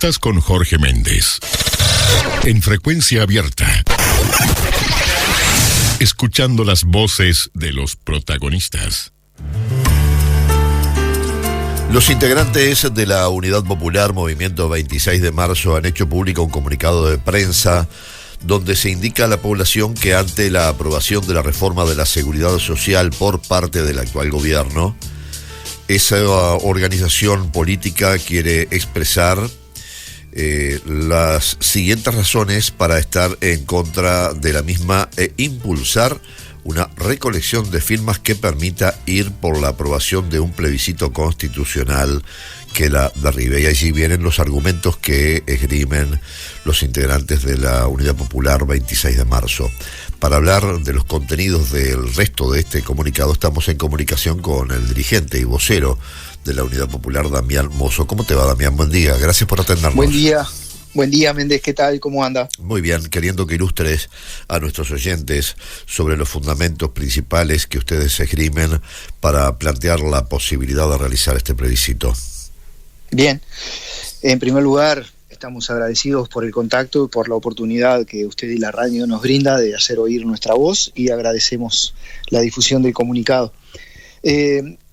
Estás con Jorge Méndez. En Frecuencia Abierta. Escuchando las voces de los protagonistas. Los integrantes de la Unidad Popular Movimiento 26 de Marzo han hecho público un comunicado de prensa donde se indica a la población que ante la aprobación de la reforma de la seguridad social por parte del actual gobierno, esa organización política quiere expresar las siguientes razones para estar en contra de la misma e impulsar una recolección de firmas que permita ir por la aprobación de un plebiscito constitucional que la derribe. Y allí vienen los argumentos que esgrimen los integrantes de la Unidad Popular 26 de Marzo. Para hablar de los contenidos del resto de este comunicado, estamos en comunicación con el dirigente y vocero de la Unidad Popular, Damián Mozo. ¿Cómo te va, Damián? Buen día, gracias por atendernos. Buen día, Méndez, ¿qué tal? ¿Cómo anda? Muy bien, queriendo que ilustres a nuestros oyentes sobre los fundamentos principales que ustedes esgrimen para plantear la posibilidad de realizar este plebiscito. Bien, en primer lugar, estamos agradecidos por el contacto y por la oportunidad que usted y la radio nos brinda de hacer oír nuestra voz, y agradecemos la difusión del comunicado.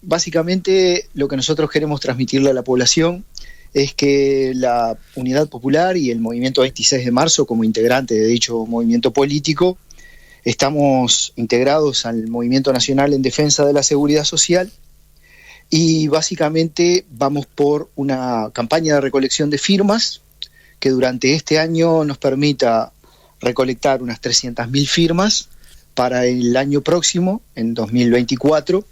Básicamente, lo que nosotros queremos transmitirle a la población es que la Unidad Popular y el Movimiento 26 de Marzo, como integrante de dicho movimiento político, estamos integrados al Movimiento Nacional en Defensa de la Seguridad Social, y básicamente vamos por una campaña de recolección de firmas que durante este año nos permita recolectar unas 300.000 firmas para el año próximo, en 2024,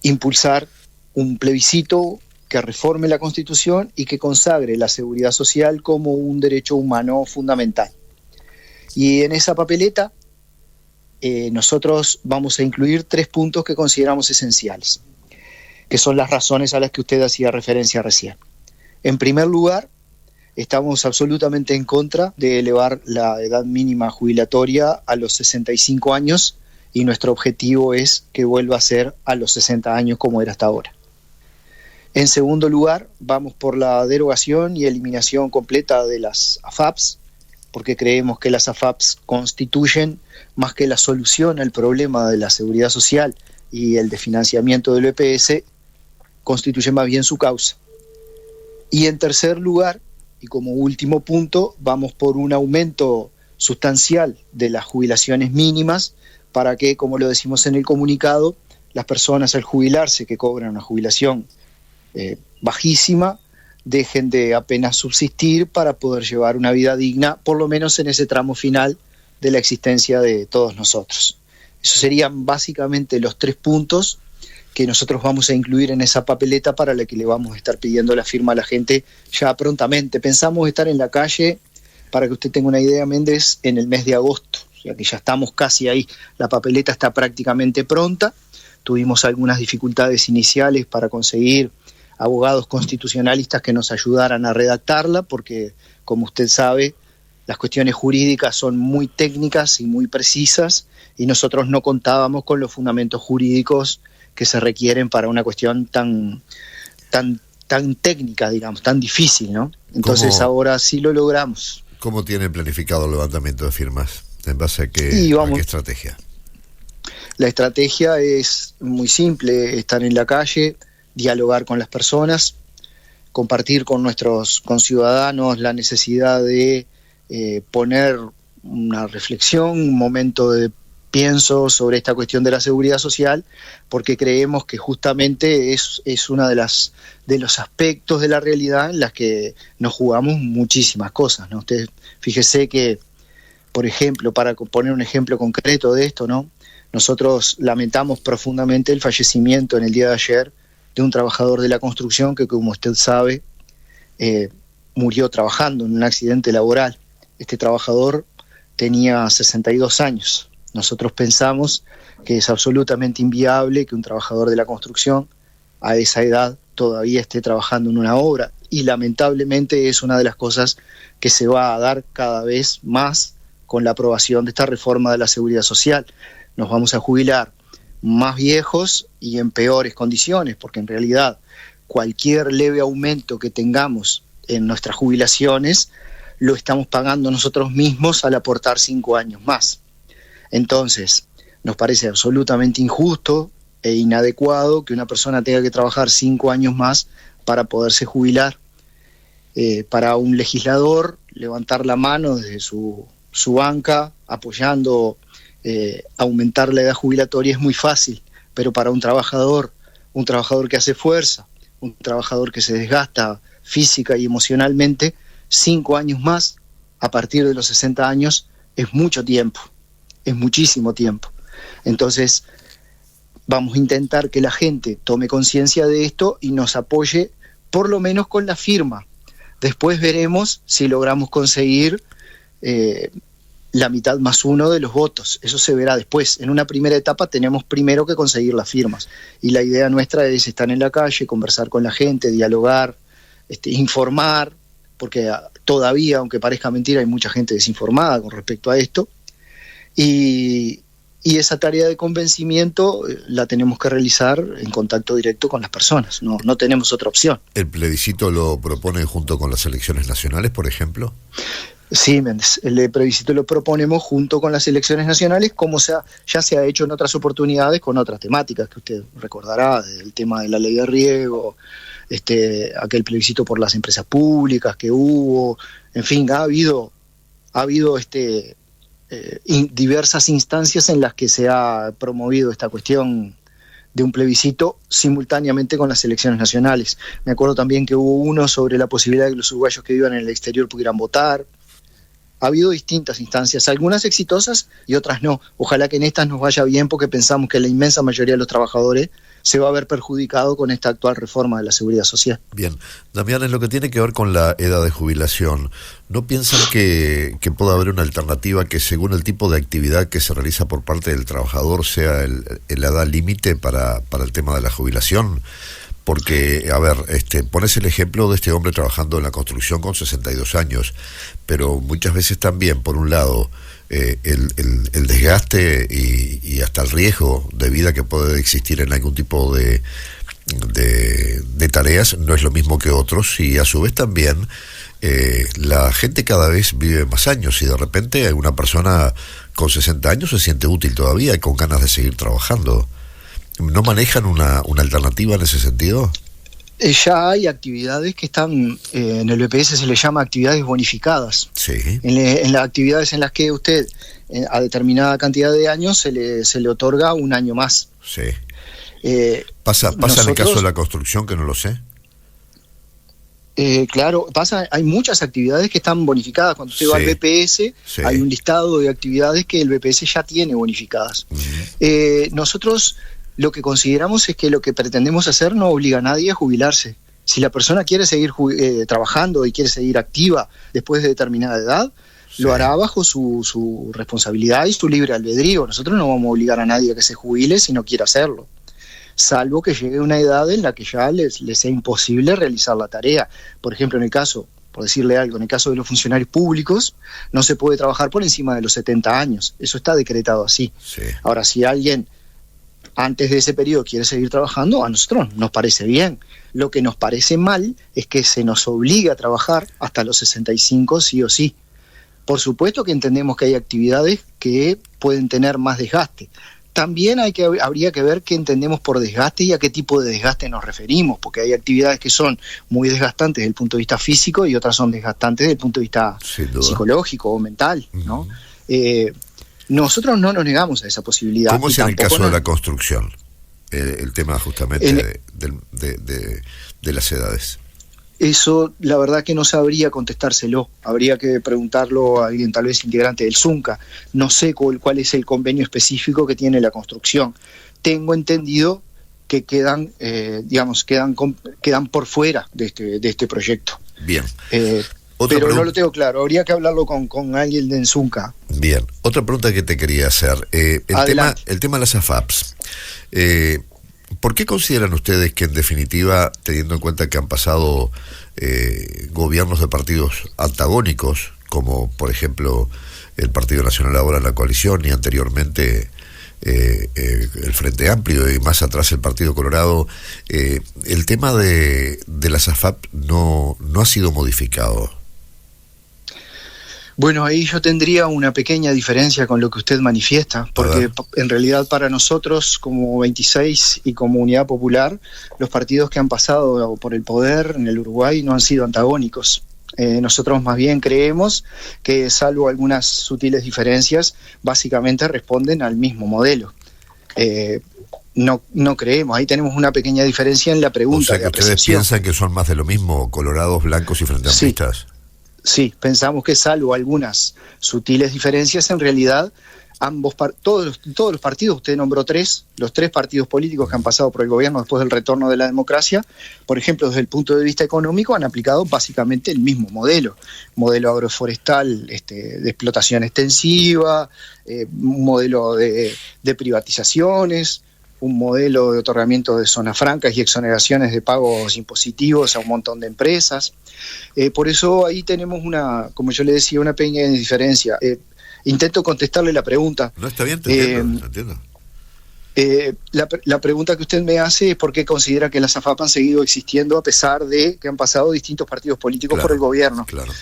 impulsar un plebiscito que reforme la Constitución y que consagre la seguridad social como un derecho humano fundamental. Y en esa papeleta nosotros vamos a incluir 3 puntos que consideramos esenciales, que son las razones a las que usted hacía referencia recién. En primer lugar, estamos absolutamente en contra de elevar la edad mínima jubilatoria a los 65 años, y nuestro objetivo es que vuelva a ser a los 60 años como era hasta ahora. En segundo lugar, vamos por la derogación y eliminación completa de las AFAPs, porque creemos que las AFAPs constituyen, más que la solución al problema de la seguridad social y el de financiamiento del EPS, constituyen más bien su causa. Y en tercer lugar, y como último punto, vamos por un aumento sustancial de las jubilaciones mínimas para que, como lo decimos en el comunicado, las personas al jubilarse, que cobran una jubilación bajísima, dejen de apenas subsistir para poder llevar una vida digna, por lo menos en ese tramo final de la existencia de todos nosotros. Esos serían básicamente los 3 puntos que nosotros vamos a incluir en esa papeleta para la que le vamos a estar pidiendo la firma a la gente ya prontamente. Pensamos estar en la calle, para que usted tenga una idea, Méndez, en el mes de agosto, o sea que ya estamos casi ahí. La papeleta está prácticamente pronta. Tuvimos algunas dificultades iniciales para conseguir abogados constitucionalistas que nos ayudaran a redactarla, porque, como usted sabe, las cuestiones jurídicas son muy técnicas y muy precisas, y nosotros no contábamos con los fundamentos jurídicos que se requieren para una cuestión tan técnica, digamos, tan difícil, ¿no? Entonces ahora sí lo logramos. ¿Cómo tienen planificado el levantamiento de firmas? ¿En base a qué estrategia? La estrategia es muy simple: estar en la calle, dialogar con las personas, compartir con nuestros conciudadanos la necesidad de poner una reflexión, un momento de pienso sobre esta cuestión de la seguridad social, porque creemos que justamente es una de los aspectos de la realidad en las que nos jugamos muchísimas cosas, ¿no? Usted fíjese que, por ejemplo, para poner un ejemplo concreto de esto, ¿no?, nosotros lamentamos profundamente el fallecimiento en el día de ayer de un trabajador de la construcción que, como usted sabe, murió trabajando en un accidente laboral. Este trabajador tenía 62 años. Nosotros pensamos que es absolutamente inviable que un trabajador de la construcción a esa edad todavía esté trabajando en una obra, y lamentablemente es una de las cosas que se va a dar cada vez más con la aprobación de esta reforma de la seguridad social. Nos vamos a jubilar más viejos y en peores condiciones, porque en realidad cualquier leve aumento que tengamos en nuestras jubilaciones lo estamos pagando nosotros mismos al aportar 5 años más. Entonces, nos parece absolutamente injusto e inadecuado que una persona tenga que trabajar 5 años más para poderse jubilar. Para un legislador, levantar la mano desde su banca, apoyando aumentar la edad jubilatoria es muy fácil, pero para un trabajador que hace fuerza, un trabajador que se desgasta física y emocionalmente, 5 años más a partir de los 60 años es mucho tiempo, es muchísimo tiempo. Entonces vamos a intentar que la gente tome conciencia de esto y nos apoye por lo menos con la firma. Después veremos si logramos conseguir la mitad más 1 de los votos. Eso se verá después. En una primera etapa tenemos primero que conseguir las firmas. Y la idea nuestra es estar en la calle, conversar con la gente, dialogar, informar, porque todavía, aunque parezca mentira, hay mucha gente desinformada con respecto a esto. Y esa tarea de convencimiento la tenemos que realizar en contacto directo con las personas. No tenemos otra opción. ¿El plebiscito lo proponen junto con las elecciones nacionales, por ejemplo? Sí, Méndez, el plebiscito lo proponemos junto con las elecciones nacionales, como ya se ha hecho en otras oportunidades con otras temáticas que usted recordará, el tema de la ley de riego, aquel plebiscito por las empresas públicas que hubo, en fin, ha habido diversas instancias en las que se ha promovido esta cuestión de un plebiscito simultáneamente con las elecciones nacionales. Me acuerdo también que hubo uno sobre la posibilidad de que los uruguayos que vivan en el exterior pudieran votar. Ha habido distintas instancias, algunas exitosas y otras no. Ojalá que en estas nos vaya bien, porque pensamos que la inmensa mayoría de los trabajadores se va a ver perjudicado con esta actual reforma de la seguridad social. Bien, Damián, en lo que tiene que ver con la edad de jubilación, ¿no piensan que pueda haber una alternativa que, según el tipo de actividad que se realiza por parte del trabajador, sea la edad límite para el tema de la jubilación? Porque, a ver, pones el ejemplo de este hombre trabajando en la construcción con 62 años, pero muchas veces también, por un lado, el desgaste y hasta el riesgo de vida que puede existir en algún tipo de tareas no es lo mismo que otros, y a su vez también la gente cada vez vive más años, y de repente una persona con 60 años se siente útil todavía y con ganas de seguir trabajando. ¿No manejan una alternativa en ese sentido? Ya hay actividades que están, en el BPS se les llama actividades bonificadas. Sí. En las actividades en las que usted a determinada cantidad de años se le otorga un año más. Sí. ¿Pasa en el caso de la construcción, que no lo sé? Claro, hay muchas actividades que están bonificadas. Cuando usted va al BPS, hay un listado de actividades que el BPS ya tiene bonificadas. Nosotros lo que consideramos es que lo que pretendemos hacer no obliga a nadie a jubilarse. Si la persona quiere seguir trabajando y quiere seguir activa después de determinada edad, lo hará bajo su responsabilidad y su libre albedrío. Nosotros no vamos a obligar a nadie a que se jubile si no quiere hacerlo, salvo que llegue a una edad en la que ya les sea imposible realizar la tarea. Por ejemplo, en el caso de los funcionarios públicos, no se puede trabajar por encima de los 70 años. Eso está decretado así. Sí. Ahora, si alguien antes de ese periodo quiere seguir trabajando, a nosotros nos parece bien. Lo que nos parece mal es que se nos obligue a trabajar hasta los 65 sí o sí. Por supuesto que entendemos que hay actividades que pueden tener más desgaste. También habría que ver qué entendemos por desgaste y a qué tipo de desgaste nos referimos, porque hay actividades que son muy desgastantes desde el punto de vista físico y otras son desgastantes desde el punto de vista psicológico o mental, ¿no? Nosotros no nos negamos a esa posibilidad. ¿Cómo es en el caso de la construcción? El tema justamente de las edades. Eso, la verdad que no sabría contestárselo. Habría que preguntarlo a alguien, tal vez integrante del ZUNCA. No sé cuál es el convenio específico que tiene la construcción. Tengo entendido que quedan por fuera de este proyecto. Bien. Pero no lo tengo claro, habría que hablarlo con alguien de Zunca. Bien, otra pregunta que te quería hacer. El tema de las AFAPs. ¿Por qué consideran ustedes que, en definitiva, teniendo en cuenta que han pasado gobiernos de partidos antagónicos, como por ejemplo el Partido Nacional ahora en la coalición y anteriormente el Frente Amplio y más atrás el Partido Colorado, el tema de las AFAP no ha sido modificado. Bueno, ahí yo tendría una pequeña diferencia con lo que usted manifiesta, porque en realidad para nosotros como 26 y como Unidad Popular, los partidos que han pasado por el poder en el Uruguay no han sido antagónicos. Nosotros más bien creemos que, salvo algunas sutiles diferencias, básicamente responden al mismo modelo. No creemos, ahí tenemos una pequeña diferencia en la pregunta. O sea, que ustedes piensan que son más de lo mismo, colorados, blancos y frente amplistas. Sí, pensamos que, salvo algunas sutiles diferencias, en realidad todos los partidos, usted nombró los tres partidos políticos que han pasado por el gobierno después del retorno de la democracia, por ejemplo, desde el punto de vista económico, han aplicado básicamente el mismo modelo agroforestal, de explotación extensiva, un modelo de privatizaciones, un modelo de otorgamiento de zonas francas y exoneraciones de pagos impositivos a un montón de empresas. Por eso ahí tenemos como yo le decía, una pequeña diferencia. Intento contestarle la pregunta. No, está bien, te entiendo. La pregunta que usted me hace es por qué considera que las AFAP han seguido existiendo a pesar de que han pasado distintos partidos políticos por el gobierno. Claro.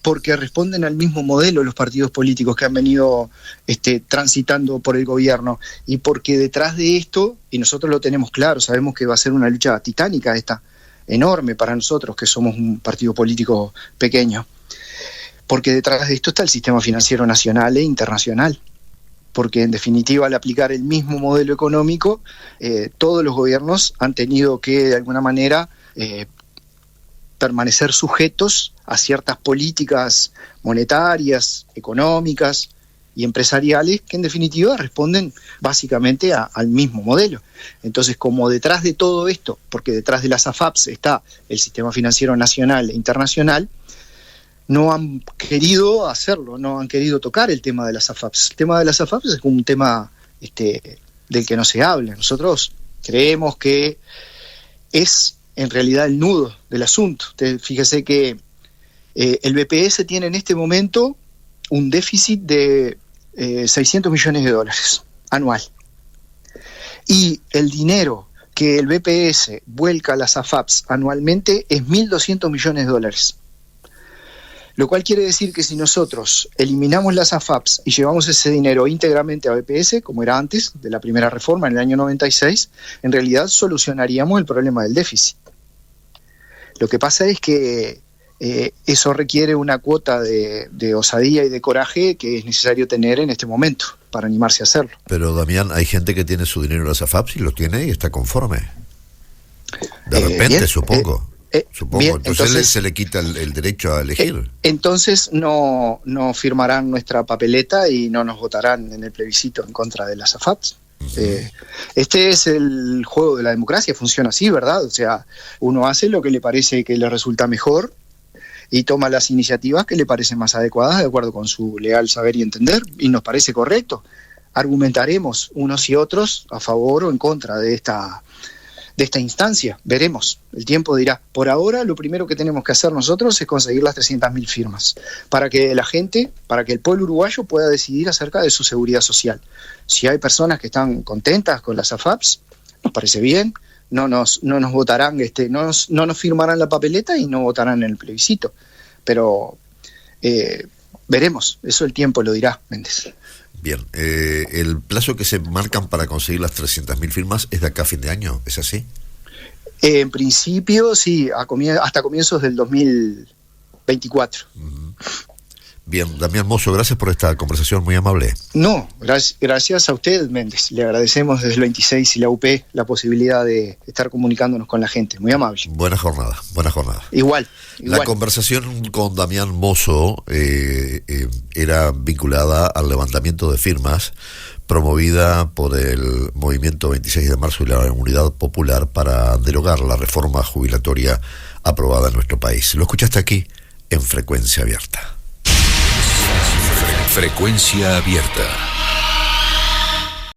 Porque responden al mismo modelo los partidos políticos que han venido transitando por el gobierno, y porque detrás de esto, y nosotros lo tenemos claro, sabemos que va a ser una lucha titánica esta, enorme para nosotros que somos un partido político pequeño, porque detrás de esto está el sistema financiero nacional e internacional. Porque en definitiva, al aplicar el mismo modelo económico, todos los gobiernos han tenido que de alguna manera permanecer sujetos a ciertas políticas monetarias, económicas y empresariales que en definitiva responden básicamente al mismo modelo. Entonces, como detrás de todo esto, porque detrás de las AFAPs está el sistema financiero nacional e internacional, no han querido hacerlo, no han querido tocar el tema de las AFAPs. El tema de las AFAPs es un tema del que no se habla. Nosotros creemos que es en realidad el nudo del asunto. Fíjese que el BPS tiene en este momento un déficit de $600 millones anual. Y el dinero que el BPS vuelca a las AFAPs anualmente es $1.200 millones. Lo cual quiere decir que si nosotros eliminamos las AFAPs y llevamos ese dinero íntegramente a BPS, como era antes de la primera reforma en el año 96, en realidad solucionaríamos el problema del déficit. Lo que pasa es que eso requiere una cuota de osadía y de coraje que es necesario tener en este momento para animarse a hacerlo. Pero, Damián, hay gente que tiene su dinero en las AFAPs y lo tiene y está conforme. De repente, supongo. Bien, entonces se le quita el derecho a elegir. Entonces no firmarán nuestra papeleta y no nos votarán en el plebiscito en contra de las AFAPs. Este es el juego de la democracia, funciona así, ¿verdad? O sea, uno hace lo que le parece que le resulta mejor y toma las iniciativas que le parecen más adecuadas de acuerdo con su leal saber y entender, y nos parece correcto. Argumentaremos unos y otros a favor o en contra de esta instancia, veremos, el tiempo dirá. Por ahora, lo primero que tenemos que hacer nosotros es conseguir las 300.000 firmas, para que la gente, para que el pueblo uruguayo pueda decidir acerca de su seguridad social. Si hay personas que están contentas con las AFAPs, nos parece bien, no nos votarán, no nos firmarán la papeleta y no votarán en el plebiscito, pero veremos, eso el tiempo lo dirá, Méndez. Bien, el plazo que se marcan para conseguir las 300.000 firmas es de acá a fin de año, ¿es así? En principio, sí, hasta comienzos del 2024. Bien, Damián Mozo, gracias por esta conversación muy amable. No, gracias a usted, Méndez. Le agradecemos desde el 26 y la UP la posibilidad de estar comunicándonos con la gente. Muy amable. Buena jornada. Igual. La conversación con Damián Mozo era vinculada al levantamiento de firmas promovida por el Movimiento 26 de Marzo y la Unidad Popular para derogar la reforma jubilatoria aprobada en nuestro país. Lo escuchaste aquí en Frecuencia Abierta. Frecuencia Abierta.